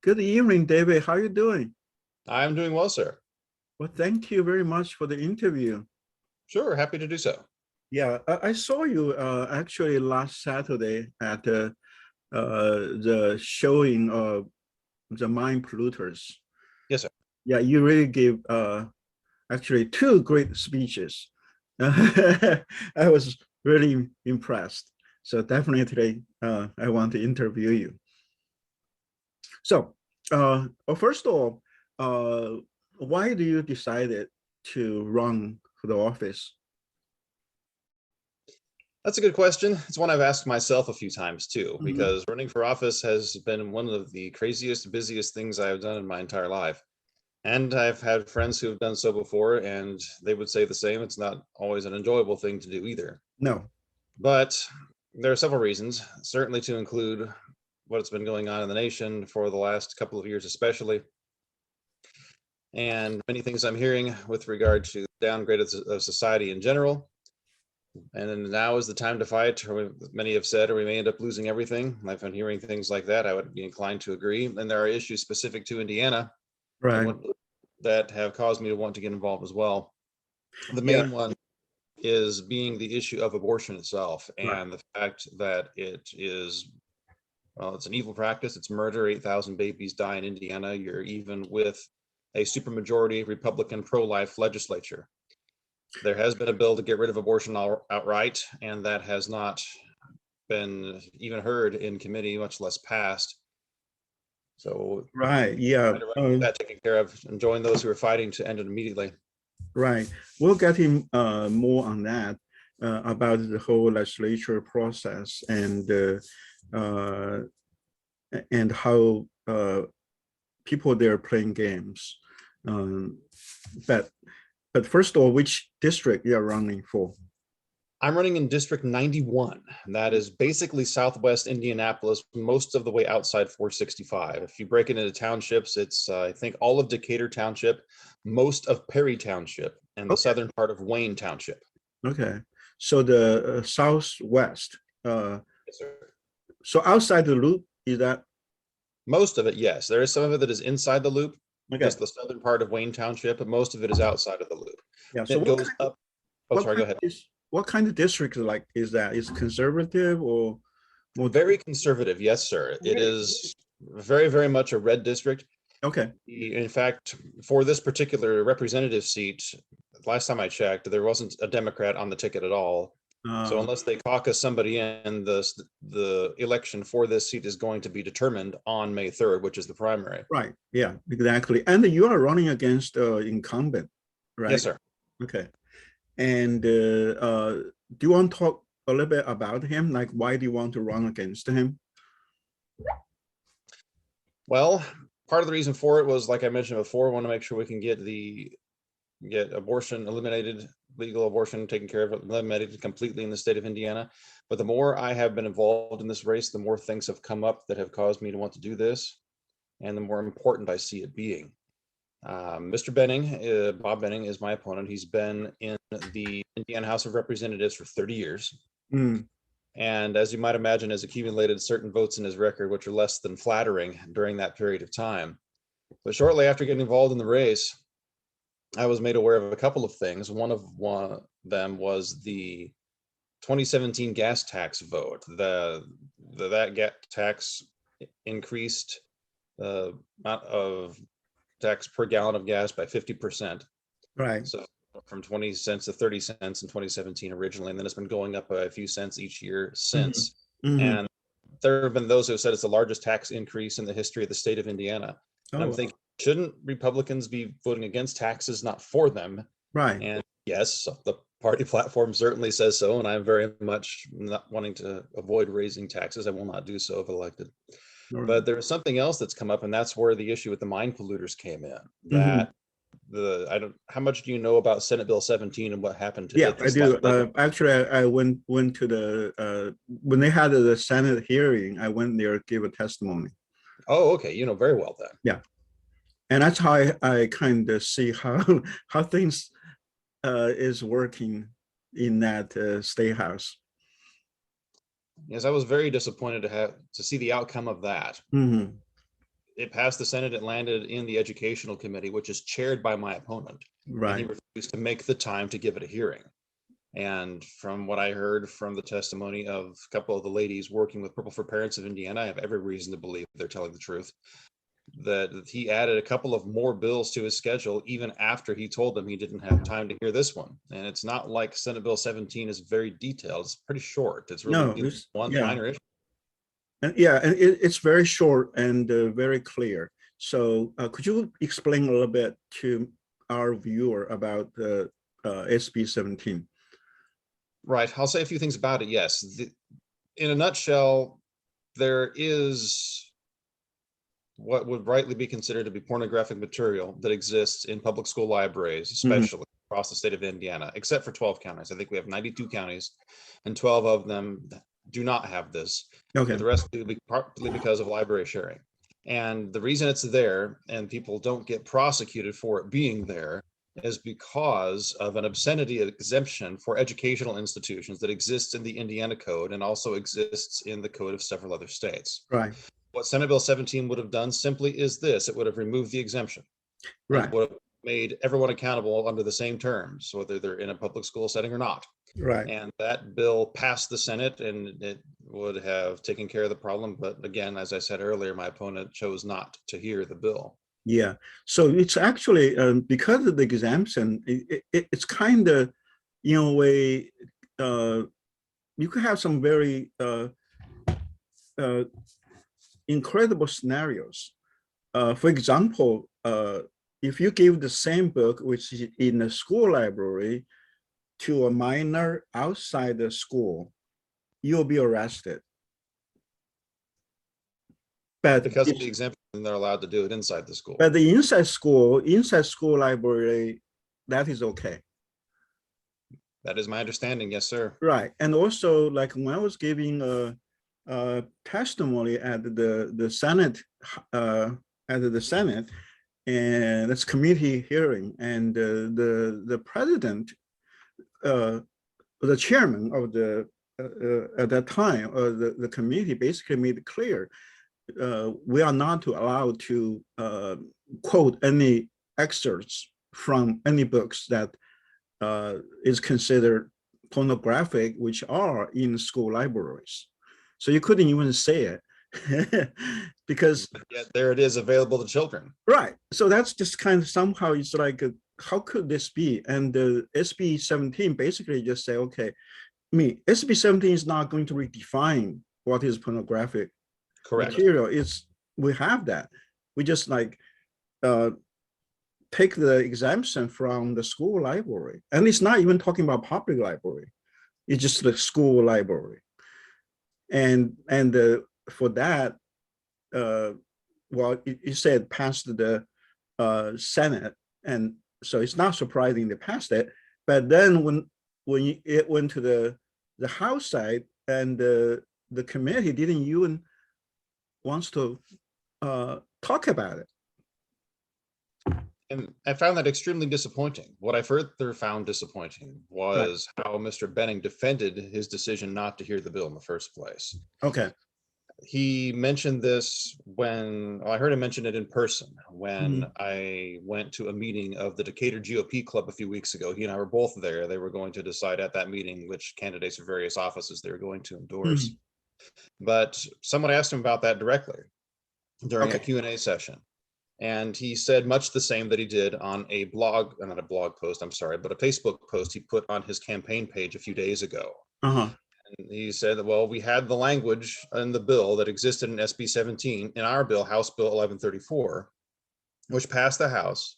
Good evening, David. How are you doing? I'm doing well, sir. Well, thank you very much for the interview. Sure, happy to do so. Yeah, I saw you actually last Saturday at the showing of the mine polluters. Yes, sir. Yeah, you really gave actually two great speeches. I was really impressed. So definitely I want to interview you. So well, first of all, why do you decided to run for the office? That's a good question. It's one I've asked myself a few times too, Mhm. because running for office has been one of the craziest, busiest things I've done in my entire life. And I've had friends who have done so before, and they would say the same. It's not always an enjoyable thing to do either. No. But there are several reasons, certainly to include what's been going on in the nation for the last couple of years, especially. And many things I'm hearing with regard to the downgrade of society in general. And now is the time to fight, or many have said, or we may end up losing everything. I've been hearing things like that. I would be inclined to agree. And there are issues specific to Indiana Right. that have caused me to want to get involved as well. The Yeah. main one is being the issue of abortion itself, Right. and the fact that it is, well, it's an evil practice. It's murder. 8,000 babies die in Indiana. You're even with a supermajority Republican pro-life legislature. There has been a bill to get rid of abortion outright, and that has not been even heard in committee, much less passed. So Right. Yeah. that taken care of, and join those who are fighting to end it immediately. Right. We'll get in more on that about the whole legislature process and how people there playing games. But first of all, which district you're running for? I'm running in District 91. And that is basically Southwest Indianapolis, most of the way outside 465. If you break it into townships, it's I think all of Decatur Township, most of Perry Township, and the southern part of Wayne Township. Okay, so the southwest. Yes, sir. So outside the loop, is that? Most of it, yes. There is some of it that is inside the loop, Okay. just the southern part of Wayne Township, but most of it is outside of the loop. Yeah. So it goes up. Oh, sorry, go ahead. What kind of district like is that? Is it conservative or more? Very conservative, yes, sir. It is very, very much a red district. Okay. In fact, for this particular representative seat, last time I checked, there wasn't a Democrat on the ticket at all. So unless they caucus somebody in, the election for this seat is going to be determined on May 3rd, which is the primary. Right. Yeah, exactly. And you are running against incumbent, right? Yes, sir. Okay. And do you want to talk a little bit about him? Like, why do you want to run against him? Well, part of the reason for it was, like I mentioned before, I want to make sure we can get abortion eliminated, legal abortion taken care of, eliminated completely in the state of Indiana. But the more I have been involved in this race, the more things have come up that have caused me to want to do this, and the more important I see it being. Mr. Behning, Bob Behning, is my opponent. He's been in the Indiana House of Representatives for 30 years. Mm. And as you might imagine, has accumulated certain votes in his record, which are less than flattering during that period of time. But shortly after getting involved in the race, I was made aware of a couple of things. One of them was the 2017 gas tax vote. That gas tax increased the amount of tax per gallon of gas by 50%. Right. So from 20 cents to 30 cents in 2017 originally, and then it's been going up by a few cents each year since. Mm-hmm. And there have been those who have said it's the largest tax increase in the history of the state of Indiana. And I'm thinking, shouldn't Republicans be voting against taxes, not for them? Right. And yes, the party platform certainly says so, and I'm very much not wanting to avoid raising taxes. I will not do so if elected. But there's something else that's come up, and that's where the issue with the mine polluters came in. That how much do you know about Senate Bill 17 and what happened to it? Yeah, I do. Actually, I went to the when they had the Senate hearing, I went there to give a testimony. Oh, okay. You know very well then. Yeah, and that's how I kind of see how things is working in that state house. Yes, I was very disappointed to see the outcome of that. Mm-hmm. it passed the Senate. It landed in the Educational Committee, which is chaired by my opponent. And he Right. refused to make the time to give it a hearing. And from what I heard from the testimony of a couple of the ladies working with Purple for Parents of Indiana, I have every reason to believe they're telling the truth, that he added a couple of more bills to his schedule even after he told them he didn't have time to hear this one. And it's not like Senate Bill 17 is very detailed. It's pretty short. It's really No, it's, one yeah. minor issue. And yeah, and it's very short and very clear. So could you explain a little bit to our viewer about the SB 17? Right. I'll say a few things about it. Yes. In a nutshell, there is what would rightly be considered to be pornographic material that exists in public school libraries, especially across the state of Indiana, except for 12 counties. I think we have 92 counties, and 12 of them do not have this. Okay. The rest do, partly because of library sharing. And the reason it's there and people don't get prosecuted for it being there is because of an obscenity exemption for educational institutions that exists in the Indiana Code and also exists in the code of several other states. Right. What Senate Bill 17 would have done simply is this: it would have removed the exemption. Right. It would have made everyone accountable under the same terms, whether they're in a public school setting or not. Right. And that bill passed the Senate and it would have taken care of the problem. But again, as I said earlier, my opponent chose not to hear the bill. Yeah. So it's actually because of the exemption, it's kind of, in a way, you could have some very incredible scenarios. For example, if you give the same book, which is in a school library, to a minor outside the school, you'll be arrested. But because of the exemption, they're allowed to do it inside the school. But the inside school library, that is okay. That is my understanding. Yes, sir. Right. And also, like when I was giving a testimony at the Senate, and it's committee hearing, and the president, the chairman of the at that time, the committee basically made it clear we are not allowed to quote any excerpts from any books that is considered pornographic, which are in school libraries. So you couldn't even say it because yet there it is available to children. Right. So that's just kind of somehow it's like, how could this be? And the SB 17 basically just say, okay, SB 17 is not going to redefine what is pornographic material. We have that. We just like take the exemption from the school library, and it's not even talking about public library. It's just the school library, and for that, well, it said passed the Senate, and so it's not surprising they passed it. But then when it went to the House side, and the committee didn't even wants to talk about it. And I found that extremely disappointing. What I further found disappointing was how Mr. Behning defended his decision not to hear the bill in the first place. Okay. He mentioned this when I heard him mention it in person when I went to a meeting of the Decatur GOP club a few weeks ago. He and I were both there. They were going to decide at that meeting which candidates for various offices they were going to endorse. But someone asked him about that directly during a Q&A session. And he said much the same that he did on a blog, not a blog post, I'm sorry, but a Facebook post he put on his campaign page a few days ago. And he said that, well, we had the language in the bill that existed in SB 17 in our bill, House Bill 1134, which passed the House,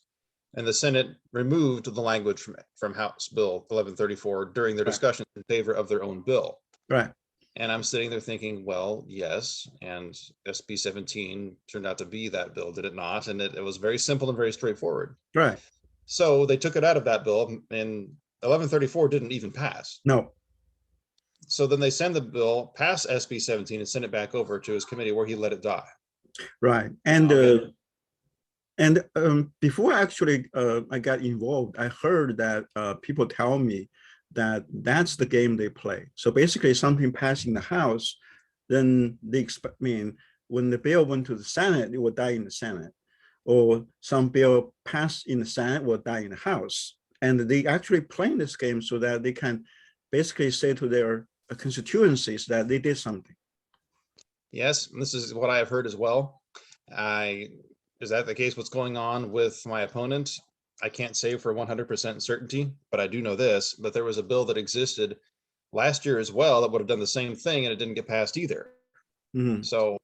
and the Senate removed the language from House Bill 1134 during their discussions in favor of their own bill. Right. And I'm sitting there thinking, well, yes, and SB 17 turned out to be that bill, did it not? And it was very simple and very straightforward. Right. So they took it out of that bill, and 1134 didn't even pass. No. So then they send the bill past SB 17 and send it back over to his committee where he let it die. Right. And before actually I got involved, I heard that people tell me that that's the game they play. So basically something passing the House, then they expect, when the bill went to the Senate, it would die in the Senate, or some bill passed in the Senate will die in the House. And they actually playing this game so that they can basically say to their constituencies that they did something. Yes, and this is what I have heard as well. Is that the case? What's going on with my opponent? I can't say for 100% certainty, but I do know this, but there was a bill that existed last year as well that would have done the same thing, and it didn't get passed either. So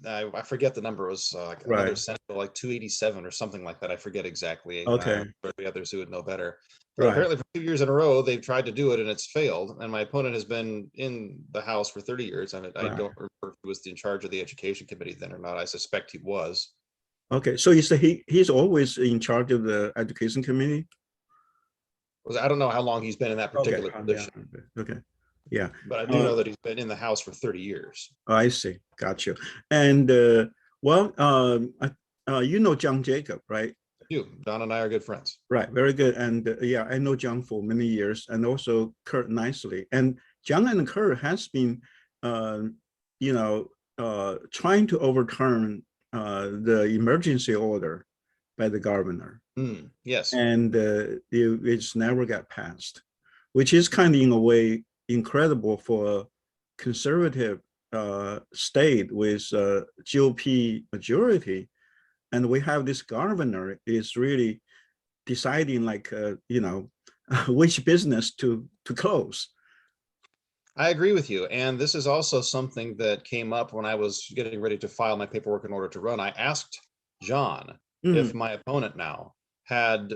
I forget the number. It was another Senate bill, like 287 or something like that. I forget exactly. Okay. For the others who would know better. But apparently for 2 years in a row, they've tried to do it and it's failed. And my opponent has been in the House for 30 years. And I don't remember if he was in charge of the Education Committee then or not. I suspect he was. Okay, so you say he's always in charge of the Education Committee? I don't know how long he's been in that particular position. Okay, yeah. But I do know that he's been in the House for 30 years. I see, got you. And you know John Jacob, right? I do. Don and I are good friends. Right, very good. And yeah, I know John for many years, and also Kurt nicely. And John and Kurt has been, trying to overturn the emergency order by the governor. Yes. And it's never got passed, which is kind of in a way incredible for a conservative state with GOP majority. And we have this governor is really deciding which business to close. I agree with you. And this is also something that came up when I was getting ready to file my paperwork in order to run. I asked John if my opponent now had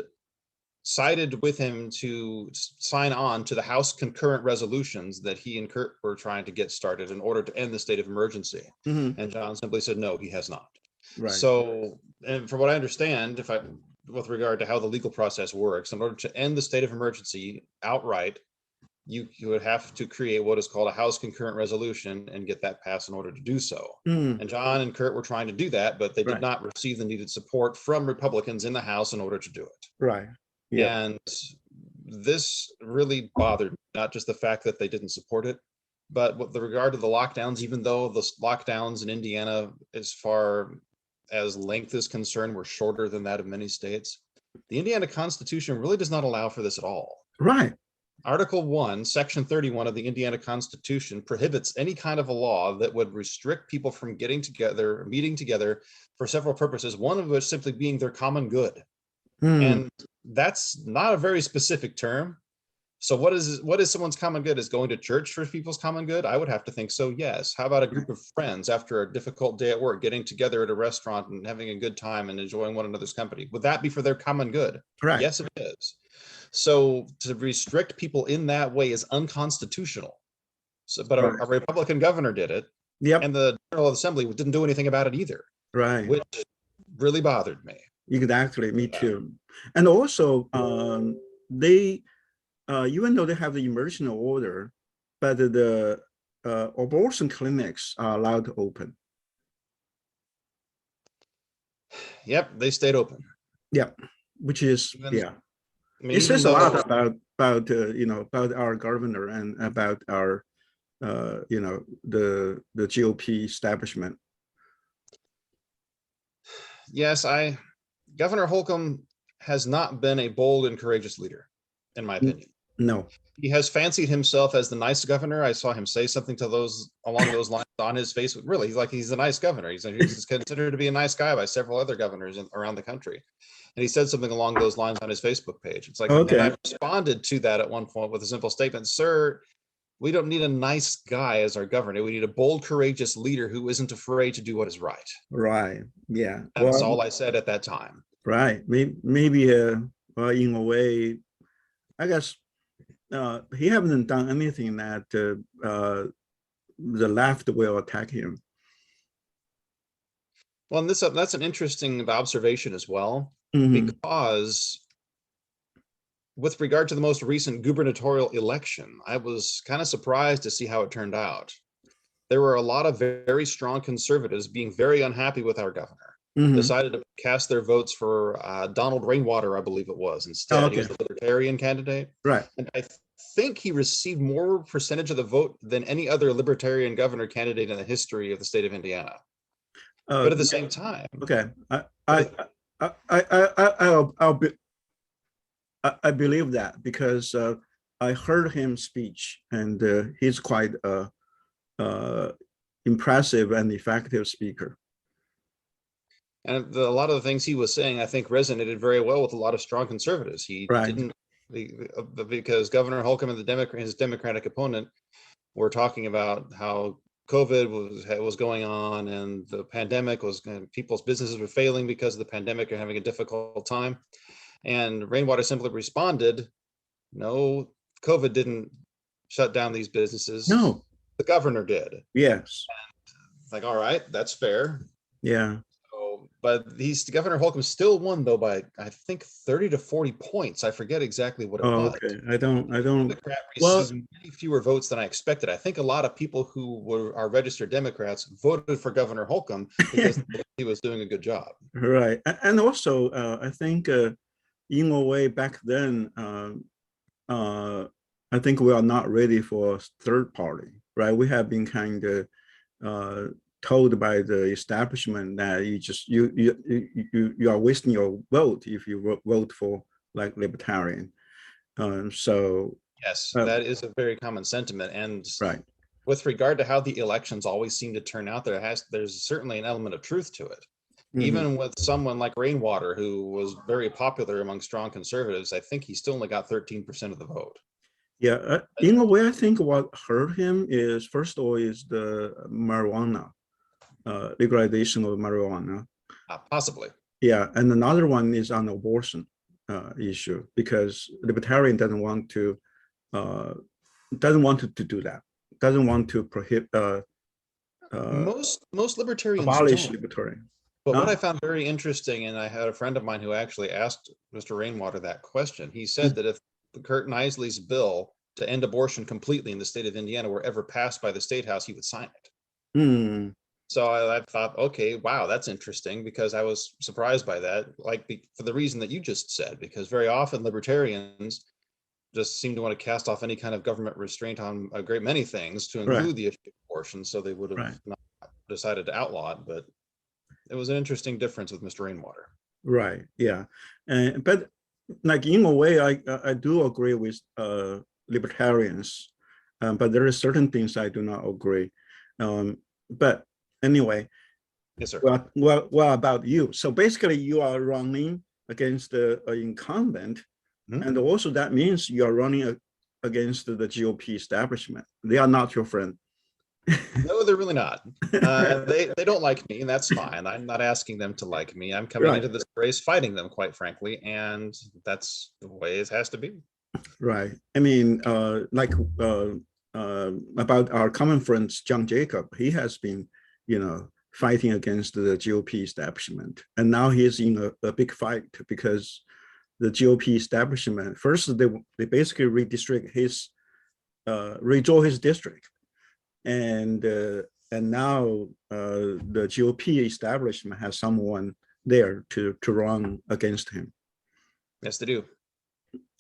sided with him to sign on to the House concurrent resolutions that he and Kurt were trying to get started in order to end the state of emergency. And John simply said, no, he has not. Right. So, and from what I understand, with regard to how the legal process works, in order to end the state of emergency outright, you would have to create what is called a House concurrent resolution and get that passed in order to do so. And John and Kurt were trying to do that, but they did not receive the needed support from Republicans in the House in order to do it. Right. Yeah. And this really bothered me, not just the fact that they didn't support it, but with regard to the lockdowns, even though the lockdowns in Indiana, as far as length is concerned, were shorter than that of many states, the Indiana Constitution really does not allow for this at all. Right. Article 1, Section 31 of the Indiana Constitution prohibits any kind of a law that would restrict people from meeting together for several purposes, one of which simply being their common good. And that's not a very specific term. So what is someone's common good? Is going to church for people's common good? I would have to think so, yes. How about a group of friends after a difficult day at work, getting together at a restaurant and having a good time and enjoying one another's company? Would that be for their common good? Right. Yes, it is. So to restrict people in that way is unconstitutional. So, but a Republican governor did it. Yep. And the General Assembly didn't do anything about it either. Right. Which really bothered me. Exactly, me too. And also, they, even though they have the emergency order, but the abortion clinics are allowed to open. Yep, they stayed open. Yeah, which is I mean, it says a lot about about our governor and about our the GOP establishment. Yes, Governor Holcomb has not been a bold and courageous leader, in my opinion. No. He has fancied himself as the nice governor. I saw him say something to along those lines on his Facebook. Really, he's a nice governor. He's considered to be a nice guy by several other governors around the country. And he said something along those lines on his Facebook page. It's like, and I responded to that at one point with a simple statement: sir, we don't need a nice guy as our governor. We need a bold, courageous leader who isn't afraid to do what is right. Right. Yeah. That's all I said at that time. Right. Maybe in a way, I guess he hasn't done anything that the left will attack him. Well, and that's an interesting observation as well, because with regard to the most recent gubernatorial election, I was kind of surprised to see how it turned out. There were a lot of very strong conservatives being very unhappy with our governor, decided to cast their votes for Donald Rainwater, I believe it was, instead. He was the Libertarian candidate. Right. And I think he received more percentage of the vote than any other Libertarian governor candidate in the history of the state of Indiana. But at the same time, okay, but I'll be, I believe that because I heard him speech, and he's quite uh, impressive and effective speaker. and a lot of the things he was saying, I think, resonated very well with a lot of strong conservatives. He Right. didn't, because Governor Holcomb and his Democratic opponent were talking about how COVID was going on, and the pandemic was, people's businesses were failing because of the pandemic and having a difficult time. And Rainwater simply responded, no, COVID didn't shut down these businesses. No. The governor did. Yes. It's like, all right, that's fair. Yeah. So, but Governor Holcomb still won though by, I think, 30 to 40 points. I forget exactly what it was. Okay. I don't. Democrat received many fewer votes than I expected. I think a lot of people who are registered Democrats voted for Governor Holcomb because he was doing a good job. Right. And also, I think in a way back then, I think we are not ready for a third party, right? We have been kind of told by the establishment that you are wasting your vote if you vote for like libertarian. So yes, that is a very common sentiment. And right. With regard to how the elections always seem to turn out, there's certainly an element of truth to it. Mm-hmm. Even with someone like Rainwater, who was very popular among strong conservatives, I think he still only got 13% of the vote. Yeah, in a way, I think what hurt him is, first of all, is the marijuana, legalization of marijuana. Possibly. Yeah, and another one is on abortion issue, because libertarian doesn't want to do that, doesn't want to prohibit. Most libertarians abolish don't. libertarian. But what I found very interesting, and I had a friend of mine who actually asked Mr. Rainwater that question. He said that if Kurt Knisely's bill to end abortion completely in the state of Indiana were ever passed by the State House, he would sign it. So I thought, okay, wow, that's interesting, because I was surprised by that, for the reason that you just said, because very often libertarians just seem to want to cast off any kind of government restraint on a great many things, to include the issue of abortion. So they would have not decided to outlaw it, but it was an interesting difference with Mr. Rainwater. Right. Yeah. But like in a way, I do agree with libertarians, but there are certain things I do not agree. But anyway. Yes, sir. Well, about you? So basically, you are running against the incumbent, and also that means you are running against the GOP establishment. They are not your friend. No, they're really not. They don't like me, and that's fine. I'm not asking them to like me. I'm coming into this race fighting them, quite frankly, and that's the way it has to be. Right. I mean, about our common friend John Jacob, he has been, fighting against the GOP establishment, and now he is in a big fight because the GOP establishment, first they basically redraw his district. And now the GOP establishment has someone there to run against him. Yes, they do.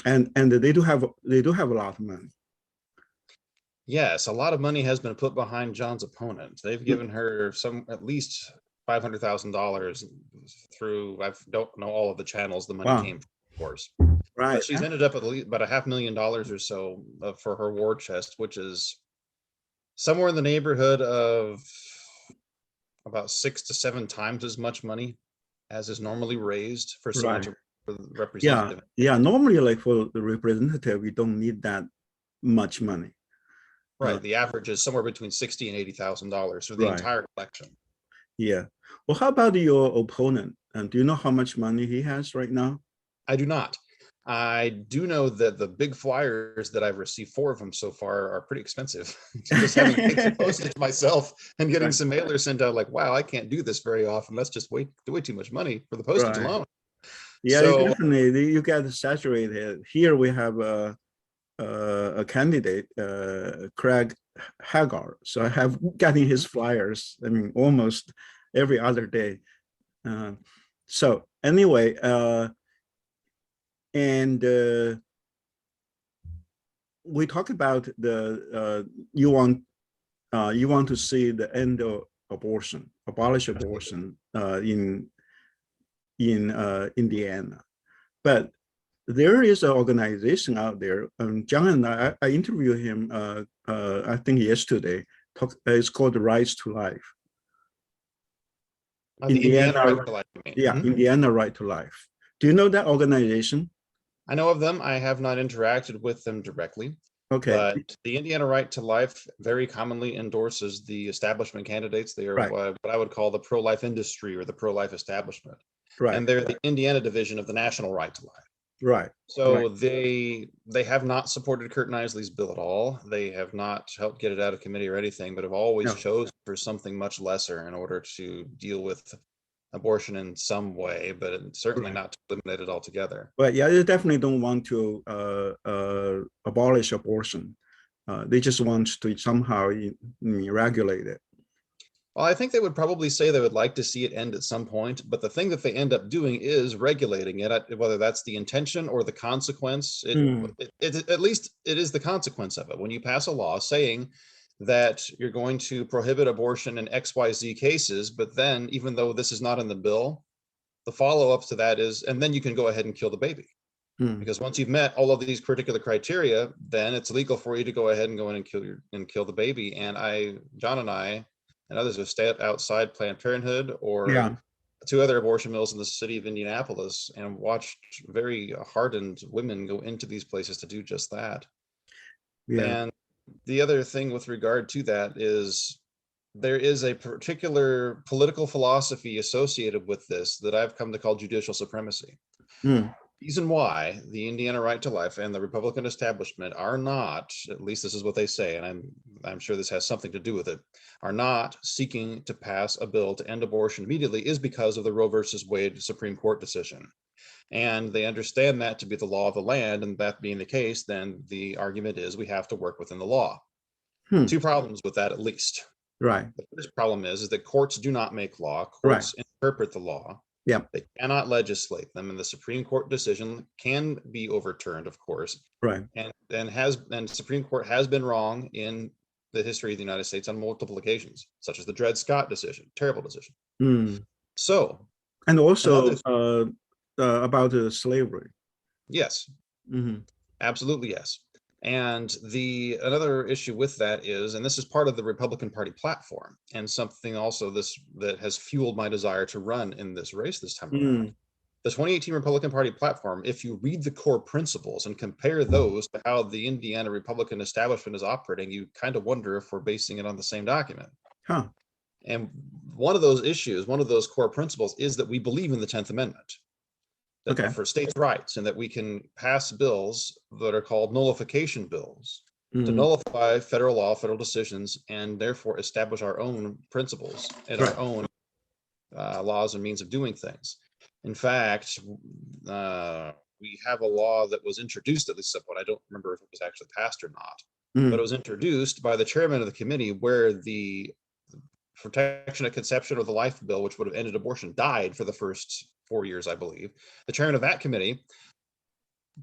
And they do have a lot of money. Yes, a lot of money has been put behind John's opponent. They've given her at least $500,000 through, I don't know all of the channels the money came from, of course. Right. But she's ended up at least about $500,000 or so for her war chest, which is somewhere in the neighborhood of about 6 to 7 times as much money as is normally raised for someone to represent. Yeah. Normally, like for the representative, we don't need that much money. Right. The average is somewhere between $60,000 and $80,000 for the entire collection. Yeah. Well, how about your opponent? Do you know how much money he has right now? I do not. I do know that the big flyers that I've received, 4 of them so far, are pretty expensive. Just having paid some postage myself and getting some mailers sent out, like, wow, I can't do this very often. That's just way too much money for the postage alone. Yeah, so, definitely. You get saturated. Here we have a candidate, Craig Hagar. So I have gotten his flyers, I mean, almost every other day. So anyway, and we talk about the you want to see the abortion, abolish abortion in Indiana. But there is an organization out there. John and I interviewed him, I think yesterday. It's called the Rights to Life. The Indiana Right to Life, you mean? Yeah, Indiana Right to Life. Do you know that organization? I know of them. I have not interacted with them directly. Okay. But the Indiana Right to Life very commonly endorses the establishment candidates. They are what I would call the pro-life industry or the pro-life establishment. Right. And they're the Indiana division of the National Right to Life. Right. So they have not supported Kurt Knisley's bill at all. They have not helped get it out of committee or anything, but have always chosen for something much lesser in order to deal with abortion in some way, but certainly not to eliminate it altogether. But yeah, they definitely don't want to abolish abortion. They just want to somehow regulate it. Well, I think they would probably say they would like to see it end at some point, but the thing that they end up doing is regulating it, whether that's the intention or the consequence. At least it is the consequence of it. When you pass a law saying that you're going to prohibit abortion in XYZ cases, but then even though this is not in the bill, the follow-up to that is, and then you can go ahead and kill the baby. Because once you've met all of these particular criteria, then it's legal for you to go ahead and go in and kill the baby. And John and I, and others have stayed outside Planned Parenthood or 2 other abortion mills in the city of Indianapolis and watched very hardened women go into these places to do just that. And the other thing with regard to that is there is a particular political philosophy associated with this that I've come to call judicial supremacy. Reason why the Indiana Right to Life and the Republican establishment are not, at least this is what they say, and I'm sure this has something to do with it, are not seeking to pass a bill to end abortion immediately is because of the Roe versus Wade Supreme Court decision. And they understand that to be the law of the land, and that being the case, then the argument is we have to work within the law. 2 problems with that, at least. Right. The first problem is that courts do not make law. Courts interpret the law. They cannot legislate them, and the Supreme Court decision can be overturned, of course. Right. And Supreme Court has been wrong in the history of the United States on multiple occasions, such as the Dred Scott decision, terrible decision. So, and also about slavery. Yes. Absolutely, yes. And another issue with that is, and this is part of the Republican Party platform, and something also that has fueled my desire to run in this race this time around. The 2018 Republican Party platform, if you read the core principles and compare those to how the Indiana Republican establishment is operating, you kind of wonder if we're basing it on the same document. And one of those issues, one of those core principles is that we believe in the 10th Amendment. For states' rights, and that we can pass bills that are called nullification bills to nullify federal law, federal decisions, and therefore establish our own principles and our own laws and means of doing things. In fact, we have a law that was introduced, at least somewhat, I don't remember if it was actually passed or not, but it was introduced by the chairman of the committee where the protection of conception or the life bill, which would have ended abortion, died for the first 4 years, I believe. The chairman of that committee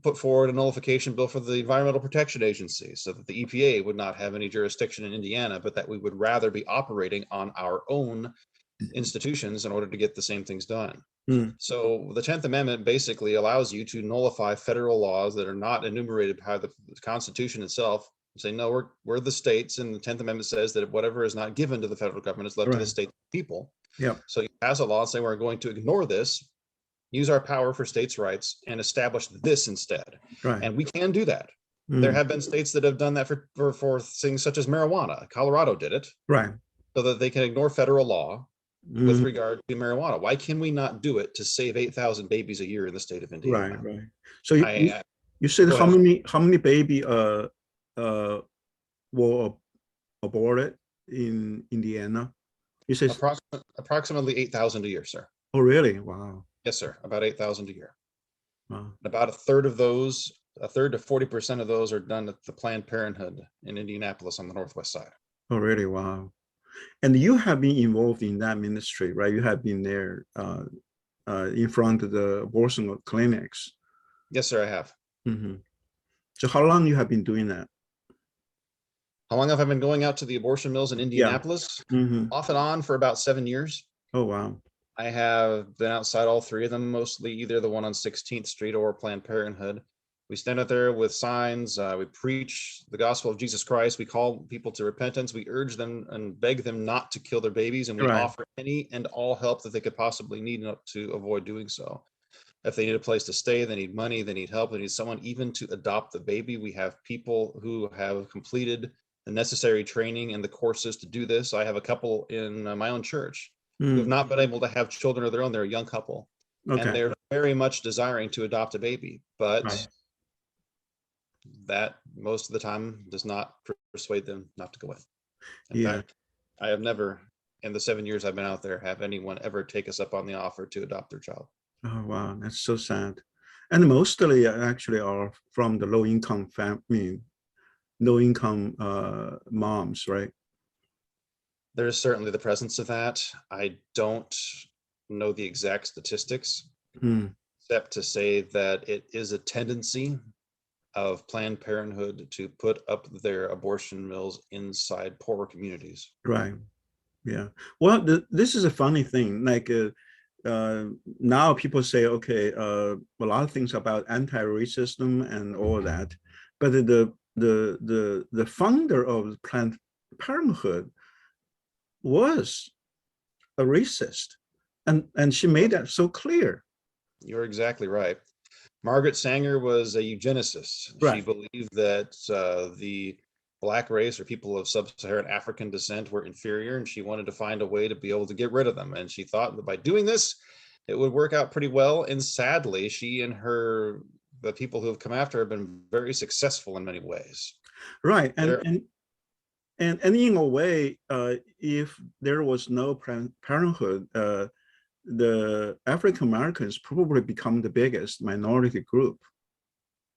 put forward a nullification bill for the Environmental Protection Agency so that the EPA would not have any jurisdiction in Indiana, but that we would rather be operating on our own institutions in order to get the same things done. So the 10th Amendment basically allows you to nullify federal laws that are not enumerated by the Constitution itself. Say, no, we're the states, and the 10th Amendment says that whatever is not given to the federal government is left to the state people. So you pass a law and say we're going to ignore this, use our power for states' rights, and establish this instead. And we can do that. There have been states that have done that for things such as marijuana. Colorado did it. So that they can ignore federal law with regard to marijuana. Why can we not do it to save 8,000 babies a year in the state of Indiana? So you said how many baby were aborted in Indiana? You said approximately 8,000 a year, sir. Oh, really? Wow. Yes, sir. About 8,000 a year. Wow. About a third to 40% of those are done at the Planned Parenthood in Indianapolis on the northwest side. Oh, really? Wow. And you have been involved in that ministry, right? You have been there in front of the abortion clinics. Yes, sir, I have. So how long you have been doing that? How long have I been going out to the abortion mills in Indianapolis? Mm-hmm. Off and on for about 7 years. Oh, wow. I have been outside all three of them, mostly either the one on 16th Street or Planned Parenthood. We stand out there with signs. We preach the gospel of Jesus Christ. We call people to repentance. We urge them and beg them not to kill their babies. And we Right. offer any and all help that they could possibly need to avoid doing so. If they need a place to stay, they need money, they need help, they need someone even to adopt the baby. We have people who have completed the necessary training and the courses to do this. I have a couple in my own church who have not been able to have children of their own. They're a young couple, and they're very much desiring to adopt a baby, but that most of the time does not persuade them not to go in. In fact, I have never, in the 7 years I've been out there, have anyone ever take us up on the offer to adopt their child. Oh, wow, that's so sad. And mostly actually are from the low-income family, low-income moms, right? There is certainly the presence of that. I don't know the exact statistics, except to say that it is a tendency of Planned Parenthood to put up their abortion mills inside poorer communities. Right. Yeah. Well, this is a funny thing. Like now people say, okay, a lot of things about anti-racism and all that, but the founder of Planned Parenthood was a racist, and she made that so clear. You're exactly right. Margaret Sanger was a eugenicist. Right. She believed that the Black race or people of sub-Saharan African descent were inferior, and she wanted to find a way to be able to get rid of them. And she thought that by doing this, it would work out pretty well. And sadly, she and the people who have come after her have been very successful in many ways. Right. And in a way, if there was no Planned Parenthood, the African Americans probably become the biggest minority group.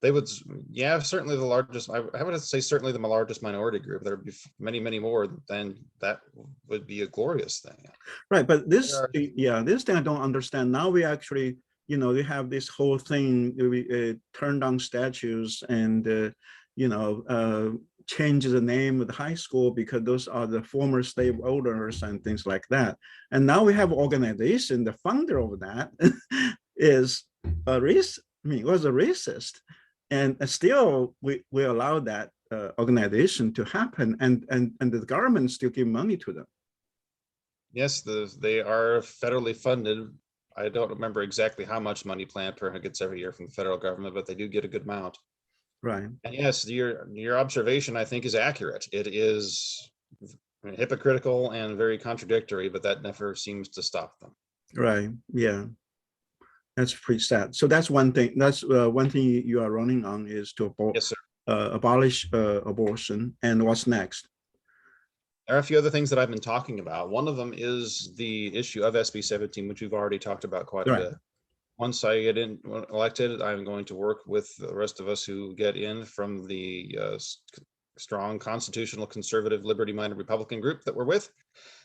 They would, yeah, certainly the largest. I would say certainly the largest minority group. There would be many, many more. Then that would be a glorious thing. Right, but this thing I don't understand. Now we actually, we have this whole thing. We turn down statues and change the name of the high school because those are the former slave owners and things like that. And now we have organization. The founder of that was a racist. And still, we allow that organization to happen, and the government still give money to them. Yes, they are federally funded. I don't remember exactly how much money Planned Parenthood gets every year from the federal government, but they do get a good amount. Right. And yes, your observation, I think, is accurate. It is hypocritical and very contradictory, but that never seems to stop them. Right. Yeah. That's pretty sad. So that's one thing. That's one thing you are running on is to abolish abortion. And what's next? There are a few other things that I've been talking about. One of them is the issue of SB 17, which we've already talked about quite a bit. Once I get elected, I'm going to work with the rest of us who get in from the strong constitutional conservative liberty-minded Republican group that we're with.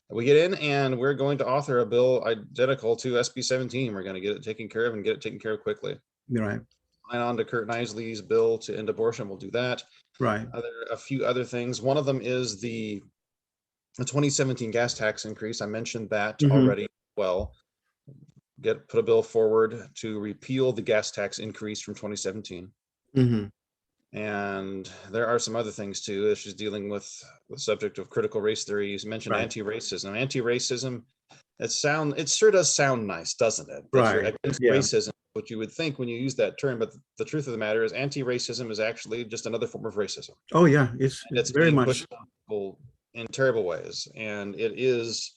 We get in and we're going to author a bill identical to SB 17. We're going to get it taken care of and get it taken care of quickly. Right. Sign on to Kurt Knisley's bill to end abortion. We'll do that. Right. A few other things. One of them is the 2017 gas tax increase. I mentioned that already. Well, put a bill forward to repeal the gas tax increase from 2017. And there are some other things too. She's dealing with the subject of critical race theory. You mentioned anti-racism. Anti-racism, it sure does sound nice, doesn't it? That you're against racism, what you would think when you use that term. But the truth of the matter is anti-racism is actually just another form of racism. Oh yeah, it's very much pushed on people in terrible ways. And it is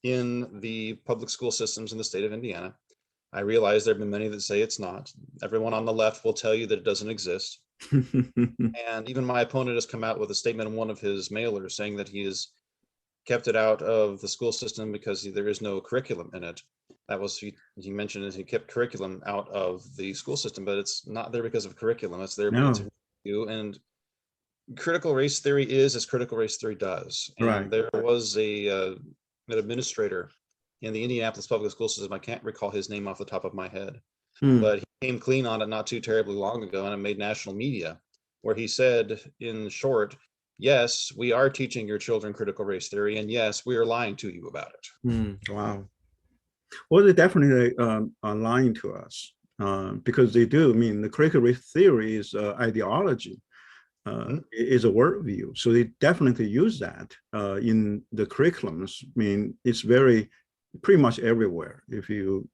in the public school systems in the state of Indiana. I realize there have been many that say it's not. Everyone on the left will tell you that it doesn't exist. And even my opponent has come out with a statement in one of his mailers saying that he has kept it out of the school system because there is no curriculum in it. That was, he mentioned that he kept curriculum out of the school system, but it's not there because of curriculum. It's there because of you. And critical race theory is as critical race theory does. And there was an administrator in the Indianapolis public school system. I can't recall his name off the top of my head. But he came clean on it not too terribly long ago, and it made national media, where he said, in short, yes, we are teaching your children critical race theory, and yes, we are lying to you about it. Wow. Well, they definitely are lying to us because they do. I mean, the critical race theory is ideology, is a worldview. So they definitely use that in the curriculums. I mean, it's pretty much everywhere if you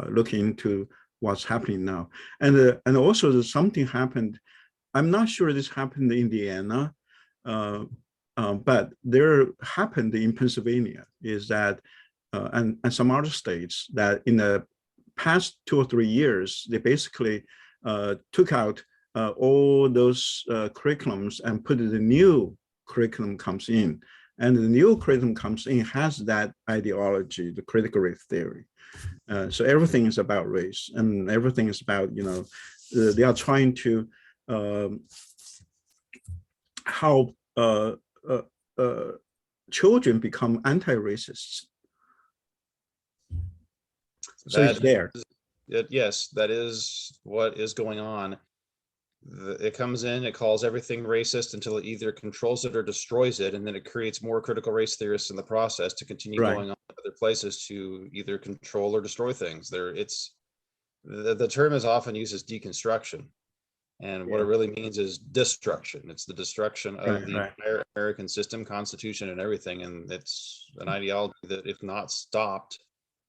look into what's happening now. And also something happened. I'm not sure this happened in Indiana, but there happened in Pennsylvania is that, and some other states that in the past 2 or 3 years, they basically took out all those curriculums and put the new curriculum comes in. And the new curriculum comes in has that ideology, the critical race theory. So everything is about race and everything is about, they are trying to help children become anti-racists. So it's there. Yes, that is what is going on. It comes in, it calls everything racist until it either controls it or destroys it, and then it creates more critical race theorists in the process to continue going on to other places to either control or destroy things. The term is often used as deconstruction, and what it really means is destruction. It's the destruction of the entire American system, constitution, and everything, and it's an ideology that, if not stopped,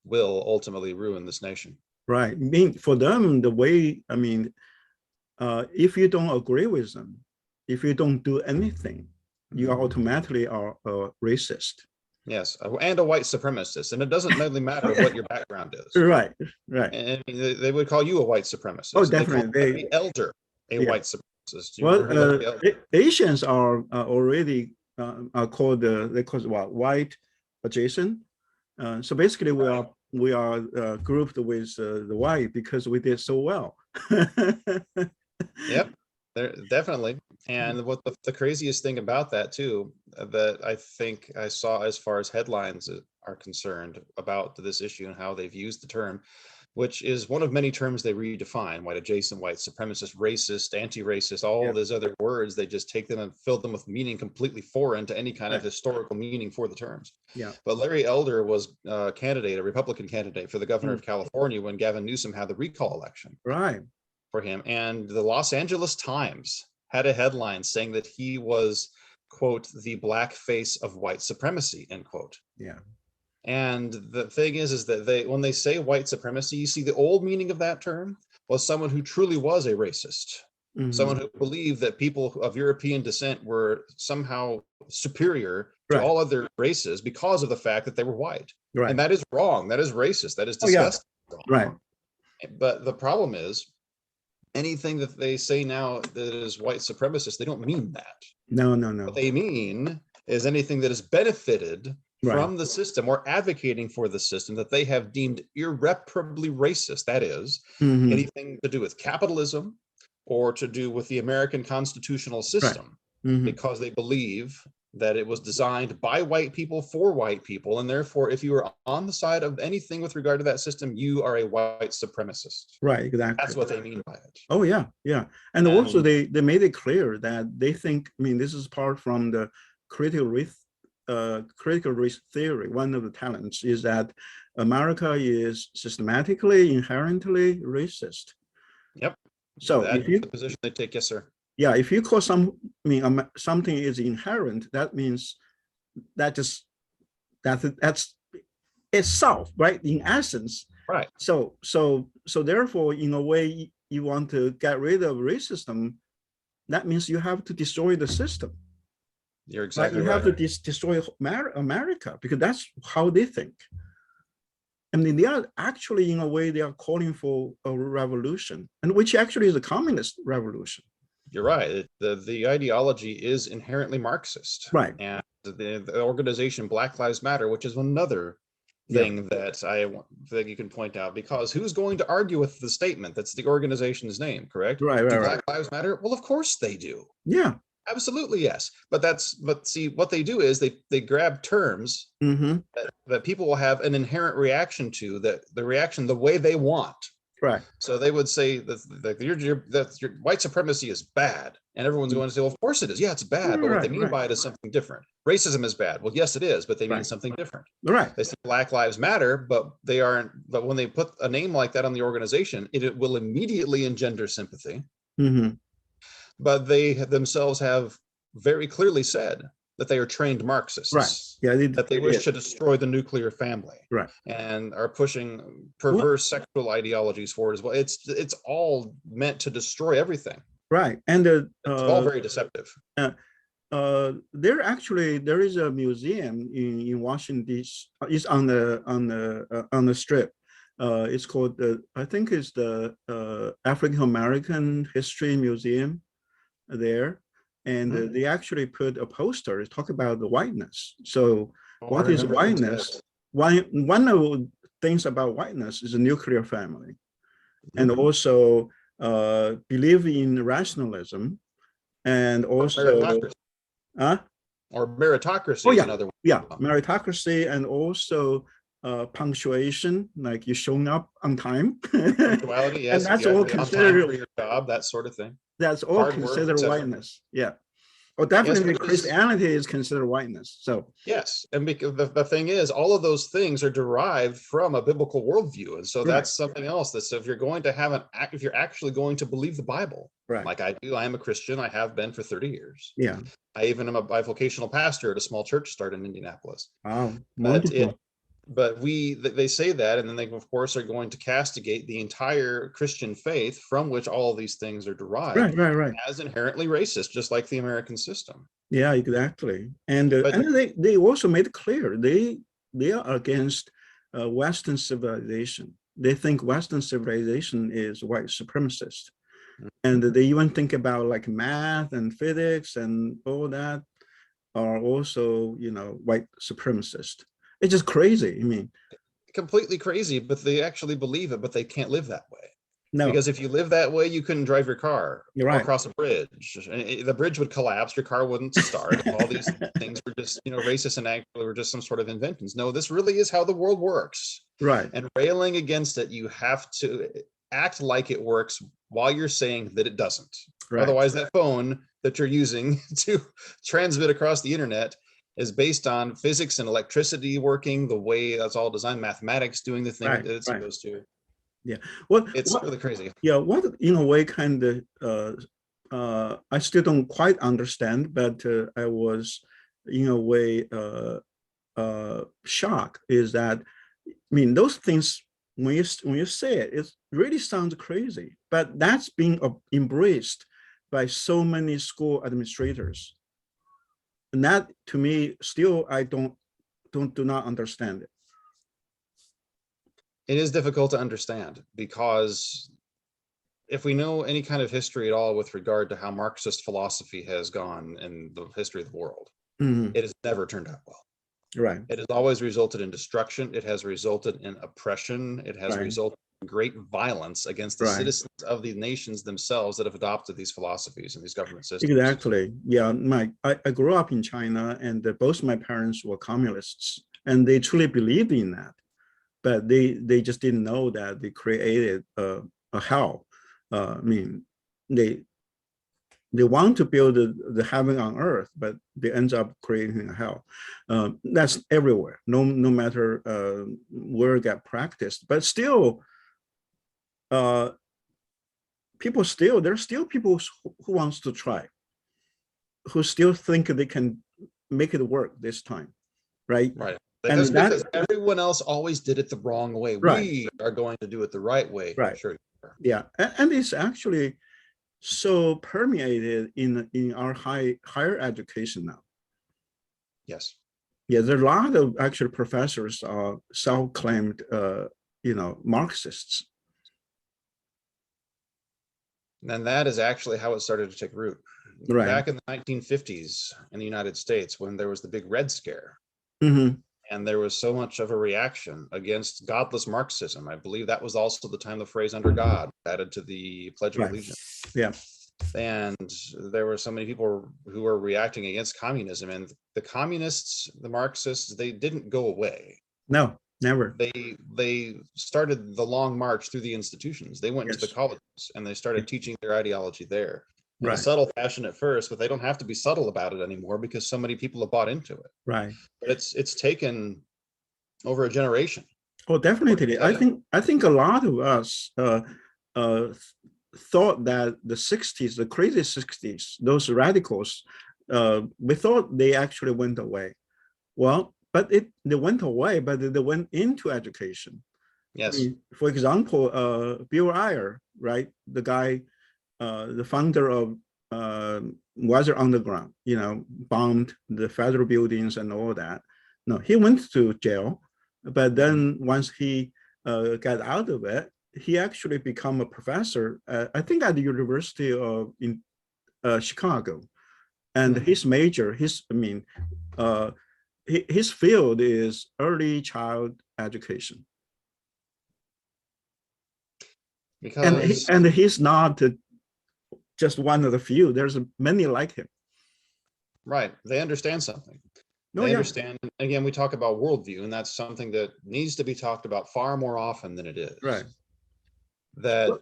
will ultimately ruin this nation. Right. I mean, for them, the way, I mean, if you don't agree with them, if you don't do anything, you automatically are a racist. Yes, and a white supremacist, and it doesn't really matter what your background is. Right. And they would call you a white supremacist. Oh, definitely. They call elder a white supremacist. Well, Asians are already are called they call it what, white adjacent. So basically, we are grouped with the white because we did so well. Yep, definitely. And what the craziest thing about that too, that I think I saw as far as headlines are concerned about this issue and how they've used the term, which is one of many terms they redefine: white adjacent, white supremacist, racist, anti-racist, all those other words. They just take them and fill them with meaning completely foreign to any kind of historical meaning for the terms. Yeah. But Larry Elder was a Republican candidate for the governor of California when Gavin Newsom had the recall election. Right. For him, and the Los Angeles Times had a headline saying that he was, quote, the black face of white supremacy, end quote. Yeah. And the thing is that when they say white supremacy, you see the old meaning of that term was someone who truly was a racist, someone who believed that people of European descent were somehow superior to all other races because of the fact that they were white. Right. And that is wrong. That is racist. That is disgusting. Right. But the problem is, anything that they say now that is white supremacist, they don't mean that. No. What they mean is anything that has benefited from the system or advocating for the system that they have deemed irreparably racist. That is, anything to do with capitalism or to do with the American constitutional system, because they believe that it was designed by white people for white people, and therefore if you are on the side of anything with regard to that system, you are a white supremacist. Right, exactly. That's what they mean by it. Oh yeah. And also they made it clear that they think, I mean, this is part from the critical race theory. One of the talents is that America is systematically, inherently racist. Yep. So if you, the position they take, yes, sir. Yeah, if you call something is inherent, that means that's itself, right? In essence, right. So therefore, in a way, you want to get rid of racism. That means you have to destroy the system. You're exactly right. You have to destroy America because that's how they think. I mean, they are actually, in a way, they are calling for a revolution, and which actually is a communist revolution. You're right. The ideology is inherently Marxist. Right. And the organization Black Lives Matter, which is another thing that you can point out, because who's going to argue with the statement that's the organization's name, correct? Right. Do Black Lives Matter? Well, of course they do. Yeah. Absolutely, yes. But see, what they do is they grab terms that people will have an inherent reaction to, that the reaction the way they want. Right. So they would say that your white supremacy is bad. And everyone's going to say, well, of course it is. Yeah, it's bad. But what they mean by it is something different. Racism is bad. Well, yes, it is, but they mean something different. Right. They say Black Lives Matter, but they aren't. But when they put a name like that on the organization, it will immediately engender sympathy. Mm-hmm. But they themselves have very clearly said that they are trained Marxists. Right. Yeah. That they wish to destroy the nuclear family. Right. And are pushing perverse sexual ideologies forward as well. It's all meant to destroy everything. Right. And it's all very deceptive. There is a museum in Washington D.C. It's on the strip. It's called I think it's the African American History Museum there, and they actually put a poster talk about the whiteness. So what is whiteness? One of the things about whiteness is a nuclear family, and also believe in rationalism, and also or meritocracy. Oh, yeah. Another one. Yeah, meritocracy, and also punctuation, like you showing up on time. Punctuality, yes. And that's all considered for your job, that sort of thing. That's all hard considered work, whiteness. Yeah. Well, definitely Christianity is considered whiteness. So yes, and because the thing is, all of those things are derived from a biblical worldview, and so that's something else. That so if you're going to have if you're actually going to believe the Bible, like I do, I am a Christian. I have been for 30 years. Yeah, I even am a bivocational pastor at a small church started in Indianapolis. Wow, wonderful. But they say that, and then they of course are going to castigate the entire Christian faith from which all of these things are derived, right, as inherently racist, just like the American system. Yeah, exactly. And they also made it clear they are against Western civilization. They think Western civilization is white supremacist, and they even think about like math and physics and all that are also white supremacist. It's just crazy. I mean, completely crazy, but they actually believe it, but they can't live that way. No, because if you live that way, you couldn't drive your car across a bridge. The bridge would collapse, your car wouldn't start. All these things were just, racist and actually were just some sort of inventions. No, this really is how the world works. Right. And railing against it, you have to act like it works while you're saying that it doesn't. Right. Otherwise, that phone that you're using to transmit across the internet is based on physics and electricity working the way that's all designed, mathematics doing the thing that it's supposed to. Yeah, it's really crazy. Yeah, what in a way kind of I still don't quite understand, but I was in a way shocked is that, I mean, those things when you say it, it really sounds crazy, but that's being embraced by so many school administrators. And that to me, still, I do not understand it. It is difficult to understand because if we know any kind of history at all with regard to how Marxist philosophy has gone in the history of the world, it has never turned out well. Right. It has always resulted in destruction. It has resulted in oppression. It has resulted in great violence against the citizens of the nations themselves that have adopted these philosophies and these government systems. Exactly. Yeah, I grew up in China, and both my parents were communists, and they truly believed in that. But they just didn't know that they created a hell. I mean, they want to build the heaven on earth, but they end up creating a hell. That's everywhere, no matter where it got practiced. But still, there's still people who wants to try, who still think they can make it work this time, right? Right. That's because everyone else always did it the wrong way. We are going to do it the right way. Right. Sure. Yeah, and it's actually so permeated in our higher education now. Yes. Yeah, there are a lot of actually professors are self-claimed, Marxists. And that is actually how it started to take root. Right. Back in the 1950s in the United States, when there was the big Red Scare. And there was so much of a reaction against godless Marxism. I believe that was also the time the phrase "under God" added to the Pledge of Allegiance. Yeah. And there were so many people who were reacting against communism, and the communists, the Marxists, they didn't go away. No. Never. They started the long march through the institutions. They went into the Yes. colleges and they started teaching their ideology there in a Right. subtle fashion at first, but they don't have to be subtle about it anymore because so many people have bought into it. Right. But it's taken over a generation. Oh, definitely. I think a lot of us uh, thought that the 60s, the crazy 60s, those radicals, we thought they actually went away. Well, but they went away, but they went into education. Yes. I mean, for example, Bill Ayer, right? The guy, the founder of Weather Underground, bombed the federal buildings and all that. No, he went to jail, but then once he got out of it, he actually became a professor, I think at the University of in Chicago. And his major, his field is early child education. Because and he's not just one of the few. There's many like him. right, they understand something. No, They yeah. understand. Again, we talk about worldview, and that's something that needs to be talked about far more often than it is. Right. That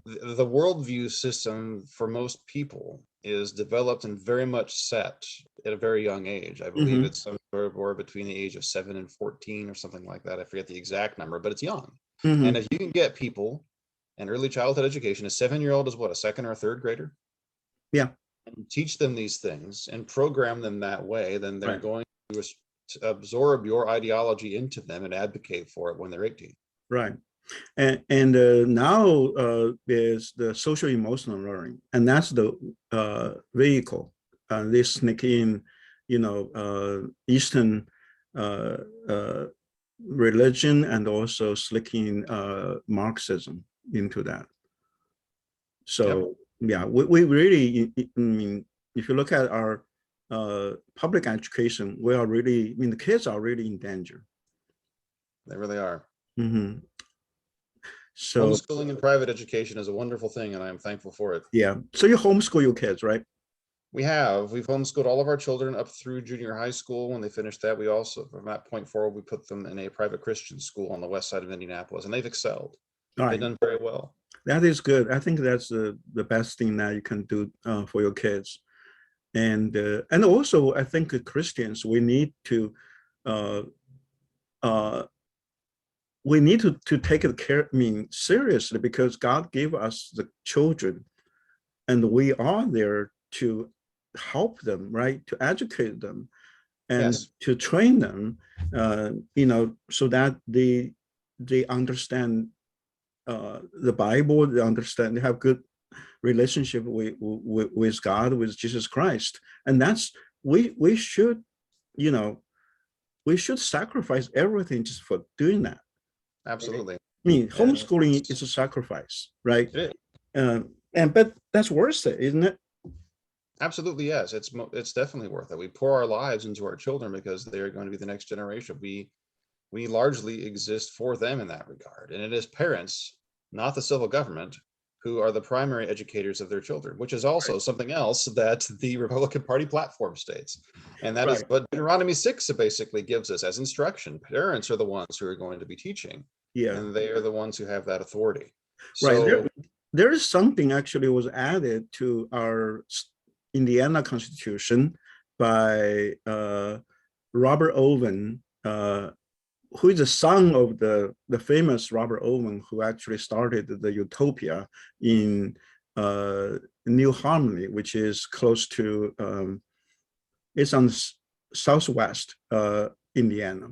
the worldview system for most people is developed and very much set at a very young age. I believe it's somewhere between the age of 7 and 14 or something like that. I forget the exact number, but it's young. And if you can get people in early childhood education, a 7-year-old is what, a second or a third grader? Yeah. And teach them these things and program them that way, then they're Right. going to absorb your ideology into them and advocate for it when they're 18. Right. And now there's the social emotional learning, and that's the vehicle. They sneak in, Eastern religion and also sneaking Marxism into that. So yeah, we really, I mean, if you look at our public education, we are really, the kids are really in danger. They really are. So homeschooling and private education is a wonderful thing, and I am thankful for it. yeah. So you homeschool your kids, right? We've homeschooled all of our children up through junior high school. When they finished that, we also, from that point forward, we put them in a private Christian school on the west side of Indianapolis, and they've excelled. They've done very well. That is good. I think that's the best thing that you can do for your kids. And also, I think Christians, we need to take it seriously, because God gave us the children, and we are there to help them, right? To educate them and to train them, so that they understand the Bible, they have good relationship with God, with Jesus Christ. And that's, we should sacrifice everything just for doing that. Absolutely. Homeschooling is a sacrifice, right? But that's worth it, isn't it? Absolutely, yes. It's definitely worth it. We pour our lives into our children because they are going to be the next generation. We largely exist for them in that regard. And it is parents, not the civil government, who are the primary educators of their children, which is also something else that the Republican Party platform states. And that is what Deuteronomy 6 basically gives us as instruction. Parents are the ones who are going to be teaching. Yeah. And they are the ones who have that authority. So there is something actually was added to our Indiana Constitution by Robert Owen, who is the son of the famous Robert Owen, who actually started the Utopia in New Harmony, which is close to, it's on southwest Indiana.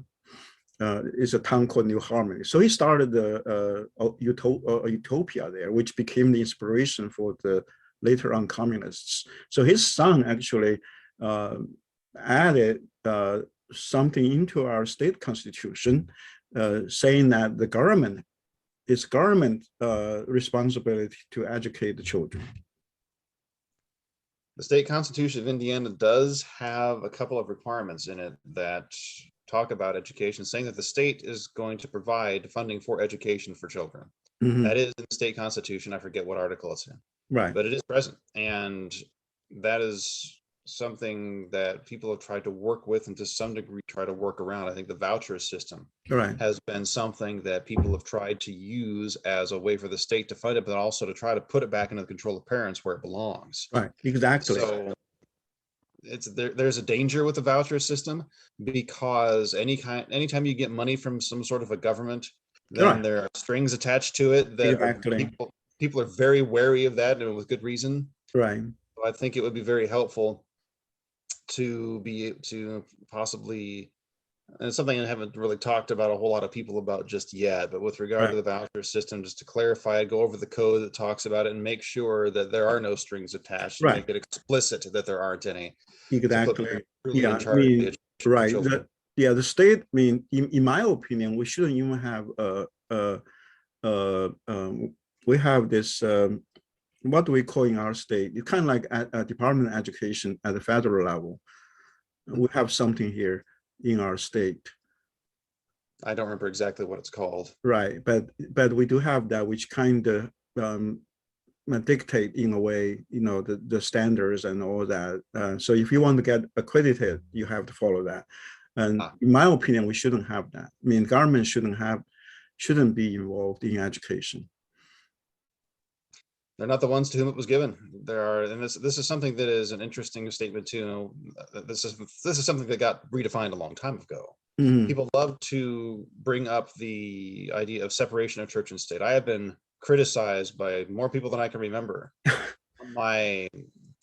It's a town called New Harmony. So he started the Utopia there, which became the inspiration for the later on communists. So his son actually added something into our state constitution, saying that it's government responsibility to educate the children. The state constitution of Indiana does have a couple of requirements in it that talk about education, saying that the state is going to provide funding for education for children. That is in the state constitution. I forget what article it's in. Right. But it is present. And that is something that people have tried to work with and to some degree try to work around. I think the voucher system Right. has been something that people have tried to use as a way for the state to fund it, but also to try to put it back into the control of parents where it belongs. Right. Exactly. So there's a danger with the voucher system, because anytime you get money from some sort of a government, then Right. there are strings attached to it that Exactly. people are very wary of that, and with good reason. Right. So I think it would be very helpful to possibly, and it's something I haven't really talked about a whole lot of people about just yet, but with regard Right. to the voucher system, just to clarify, go over the code that talks about it and make sure that there are no strings attached, and Right. make it explicit that there aren't any. Exactly. Truly Yeah. in I charge of mean, the education of right. children. The state, I mean, in my opinion, we shouldn't even have we have this what do we call in our state? It's kind of like a Department of Education at the federal level. We have something here in our state. I don't remember exactly what it's called. Right, but we do have that, which kind of dictate in a way, the standards and all that. So if you want to get accredited, you have to follow that. And in my opinion, we shouldn't have that. I mean, government shouldn't be involved in education. They're not the ones to whom it was given. There are, and this is something that is an interesting statement too. This is something that got redefined a long time ago. Mhm. People love to bring up the idea of separation of church and state. I have been criticized by more people than I can remember on my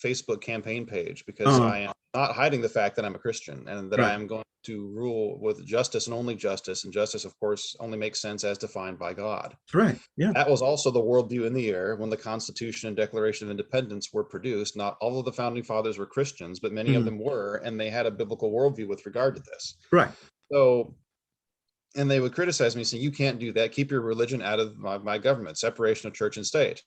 Facebook campaign page, because I am not hiding the fact that I'm a Christian, and that I am going to rule with justice and only justice. And justice, of course, only makes sense as defined by God. Right. Yeah. That was also the worldview in the air when the Constitution and Declaration of Independence were produced. Not all of the founding fathers were Christians, but many of them were, and they had a biblical worldview with regard to this. Right. So, and they would criticize me, saying, you can't do that. Keep your religion out of my government, separation of church and state.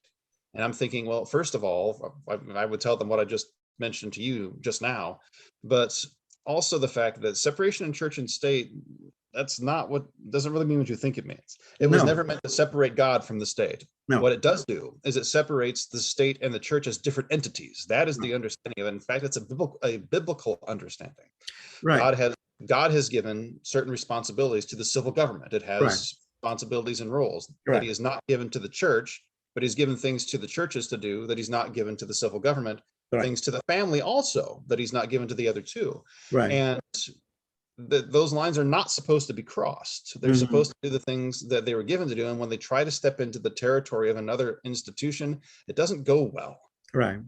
And I'm thinking, well, first of all, I would tell them what I just mentioned to you just now, but also the fact that separation in church and state, doesn't really mean what you think it means. It was never meant to separate God from the state. No. What it does do is it separates the state and the church as different entities. That is the understanding of it. In fact, it's a biblical understanding. Right. God has given certain responsibilities to the civil government. It has responsibilities and roles that he has not given to the church, but he's given things to the churches to do that he's not given to the civil government, things to the family also that he's not given to the other two. Right. And those lines are not supposed to be crossed. They're supposed to do the things that they were given to do. And when they try to step into the territory of another institution, it doesn't go well. Right.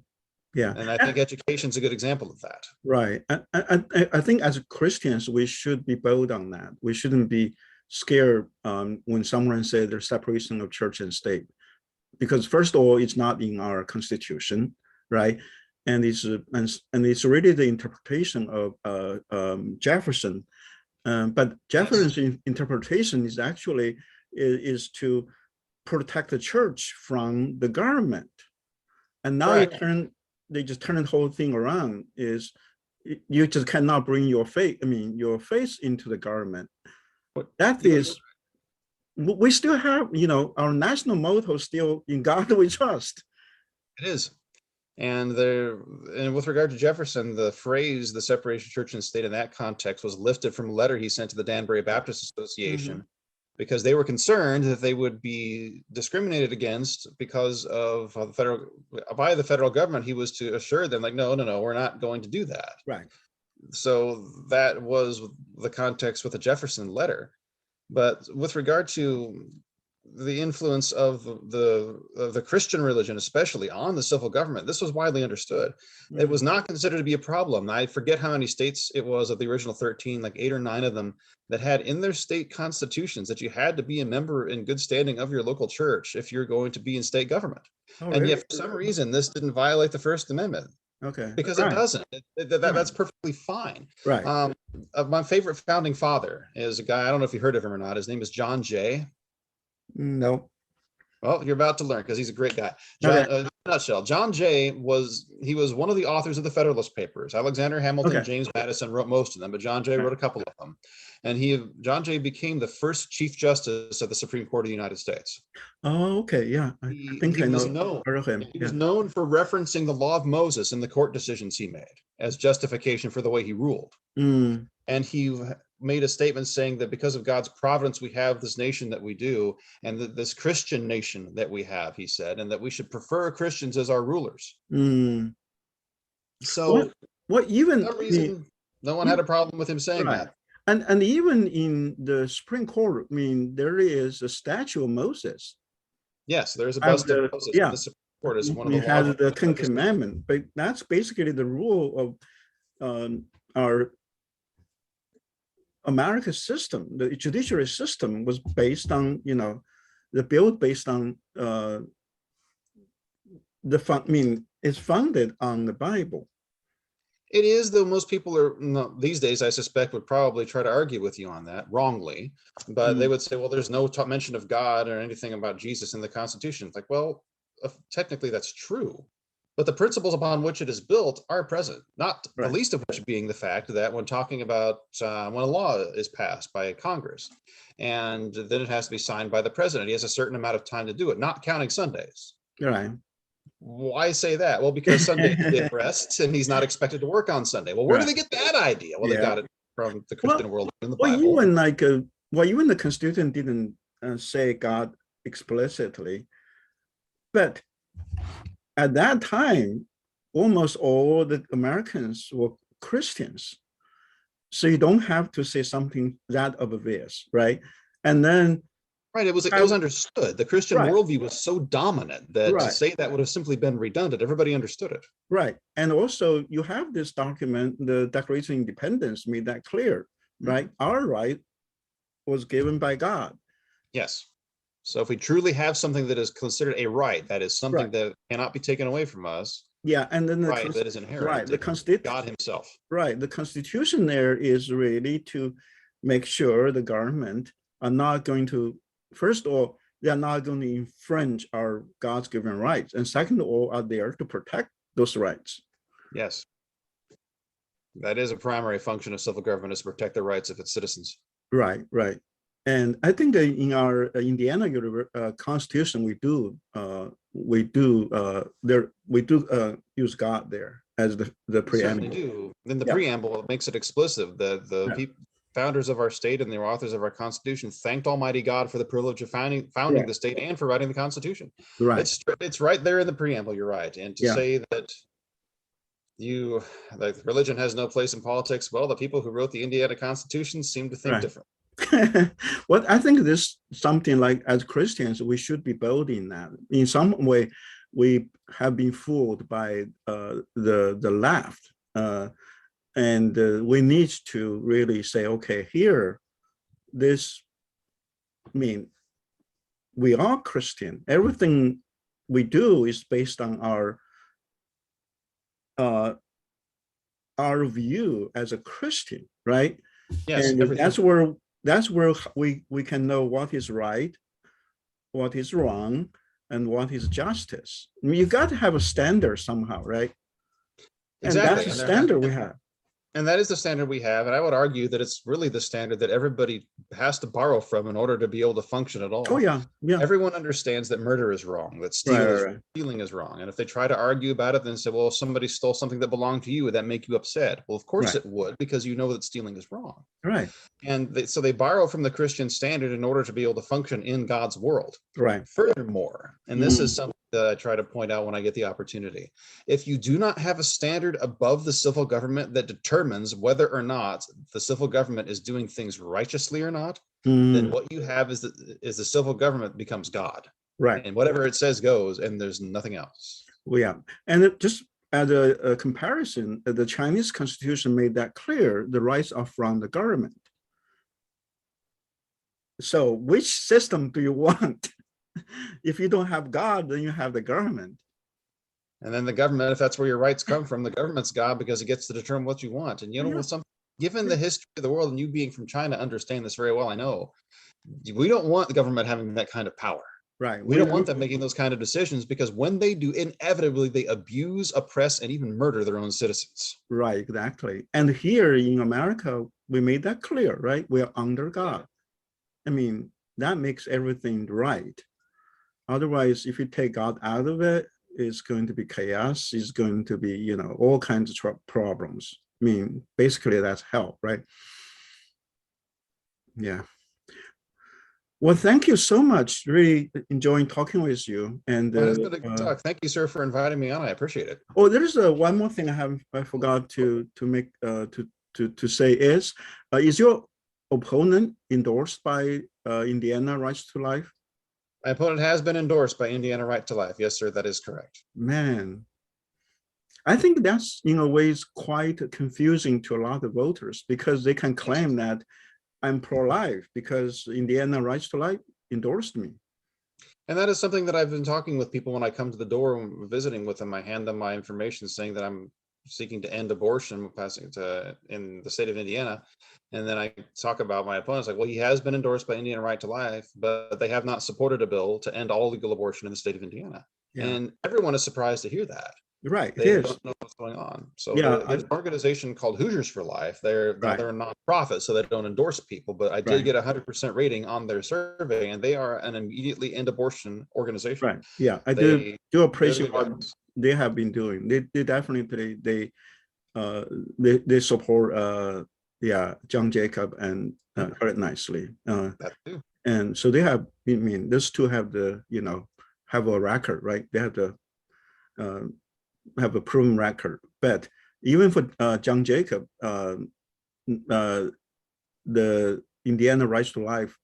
Yeah. And I think education's a good example of that. Right. I think as Christians, we should be bold on that. We shouldn't be scared when someone says there's separation of church and state. Because first of all, it's not in our Constitution, right? And it's really the interpretation of Jefferson. But Jefferson's interpretation is actually is to protect the church from the government. And now they just turn the whole thing around. Is you just cannot bring your faith into the government. That is. We still have, our national motto still, in God we trust. It is. And with regard to Jefferson, the phrase, the separation of church and state in that context was lifted from a letter he sent to the Danbury Baptist Association, because they were concerned that they would be discriminated against because of by the federal government. He was to assure them, like, no, we're not going to do that. Right. So that was the context with the Jefferson letter. But with regard to the influence of the Christian religion, especially on the civil government, this was widely understood. It was not considered to be a problem. I forget how many states it was of the original 13, like 8 or 9 of them, that had in their state constitutions that you had to be a member in good standing of your local church if you're going to be in state government. And yet, for some reason, this didn't violate the First Amendment. Okay. Because it doesn't. That's perfectly fine. Right. My favorite founding father is a guy, I don't know if you heard of him or not. His name is John Jay. No. Well, you're about to learn because he's a great guy. Okay. In a nutshell, John Jay was one of the authors of the Federalist Papers. Alexander Hamilton, Okay. James Madison wrote most of them, but John Jay wrote a couple of them. And John Jay became the first Chief Justice of the Supreme Court of the United States. Oh, okay. Yeah, I think I know. He was known for referencing the law of Moses in the court decisions he made as justification for the way he ruled. Mm. And he made a statement saying that because of God's providence, we have this nation that we do, and this Christian nation that we have, he said, and that we should prefer Christians as our rulers. Mm. So what even for some reason, no one had a problem with him saying that. And even in the Supreme Court, I mean, there is a statue of Moses. Yes, there's a bust of Moses. Yeah. The Supreme Court is one of the It has the Ten Commandments, but that's basically the rule of our American system. The judiciary system was based on, built based on it's founded on the Bible. It is, though most people these days, I suspect, would probably try to argue with you on that wrongly. But they would say, well, there's no mention of God or anything about Jesus in the Constitution. It's like, well, technically that's true. But the principles upon which it is built are present, not the least of which being the fact that when talking about when a law is passed by Congress, and then it has to be signed by the president, he has a certain amount of time to do it, not counting Sundays. Right. Why say that? Well, because Sunday is rest and he's not expected to work on Sunday. Well, where do they get that idea? Well, they got it from the Christian world in the Bible. Even the Constitution didn't say God explicitly, but at that time, almost all the Americans were Christians. So you don't have to say something that obvious, right? And then it was understood. The Christian worldview was so dominant that to say that would have simply been redundant. Everybody understood it. Right. And also you have this document, the Declaration of Independence made that clear, right? Our right was given by God. Yes. So if we truly have something that is considered a right, that is something that cannot be taken away from us. Yeah, and then that is inherent. Right, the Constitution. God himself. Right, the Constitution there is really to make sure the government are not going to, first of all, they are not going to infringe our God's given rights, and second of all, are there to protect those rights. Yes, that is a primary function of civil government, is to protect the rights of its citizens. Right. And I think that in our Indiana Constitution, we do use God there as the preamble. We do. Then the preamble makes it explicit. The founders of our state and the authors of our Constitution thanked Almighty God for the privilege of founding the state and for writing the Constitution. Right. It's right there in the preamble. You're right. And to say that religion has no place in politics, well, the people who wrote the Indiana Constitution seem to think different. Well, I think this something like, as Christians, we should be bold in that. In some way, we have been fooled by the left, and we need to really say, okay, here, we are Christian. Everything we do is based on our view as a Christian, right? Yes, and that's where we can know what is right, what is wrong, and what is justice. I mean, you got to have a standard somehow, right? Exactly. And that's the standard we have. And that is the standard we have. And I would argue that it's really the standard that everybody has to borrow from in order to be able to function at all. Oh, yeah. Everyone understands that murder is wrong, that stealing is wrong. And if they try to argue about it, then say, well, if somebody stole something that belonged to you, would that make you upset? Well, of course it would, because you know that stealing is wrong. Right. And so they borrow from the Christian standard in order to be able to function in God's world. Right. Furthermore, and this is something that I try to point out when I get the opportunity. If you do not have a standard above the civil government that determines whether or not the civil government is doing things righteously or not, then what you have is the civil government becomes God. Right. And whatever it says goes, and there's nothing else. Well, yeah. And just as a comparison, the Chinese Constitution made that clear, the rights are from the government. So which system do you want? If you don't have God, then you have the government. And then the government, if that's where your rights come from, the government's God because it gets to determine what you want. And you know, given the history of the world, and you being from China understand this very well, I know, we don't want the government having that kind of power. Right. We don't want them making those kind of decisions, because when they do, inevitably they abuse, oppress, and even murder their own citizens. Right, exactly. And here in America, we made that clear, right? We are under God. I mean, that makes everything right. Otherwise, if you take God out of it, it's going to be chaos. It's going to be, you know, all kinds of problems. I mean, basically that's hell, right? Yeah. Well, thank you so much. Really enjoying talking with you. And Well, it's been a good talk. Thank you, sir, for inviting me on. I appreciate it. oh, there's one more thing I forgot to make to say is your opponent endorsed by Indiana Rights to Life? My opponent has been endorsed by Indiana Right to Life. Yes, sir, that is correct. Man, I think that's in a way is quite confusing to a lot of voters, because they can claim that I'm pro-life because Indiana Rights to Life endorsed me. And that is something that I've been talking with people when I come to the door and visiting with them. I hand them my information saying that I'm seeking to end abortion in the state of Indiana. And then I talk about my opponents like, well, he has been endorsed by Indiana Right to Life, but they have not supported a bill to end all legal abortion in the state of Indiana. Yeah. And everyone is surprised to hear that. Right, they don't know what's going on. So yeah, there's an organization called Hoosiers for Life. They're right. They're a nonprofit, so they don't endorse people. But I did get 100% rating on their survey, and they are an immediately end abortion organization. Right. Yeah, I do appreciate what they have been doing. They definitely they support yeah, John Jacob and Kurt Nicely. That too. And so they have, I mean, those two have the, you know, have a record, right? They have the have a proven record. But even for John Jacob, the Indiana Rights to Life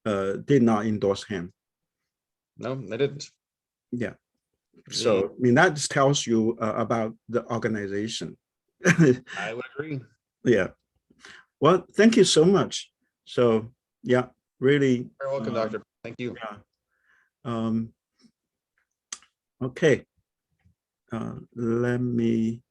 did not endorse him. No, they didn't. Yeah. So, I mean, that just tells you about the organization. I would agree. Yeah. Well, thank you so much. So, yeah, really. You're welcome, Doctor. Thank you. Yeah. Okay. Let me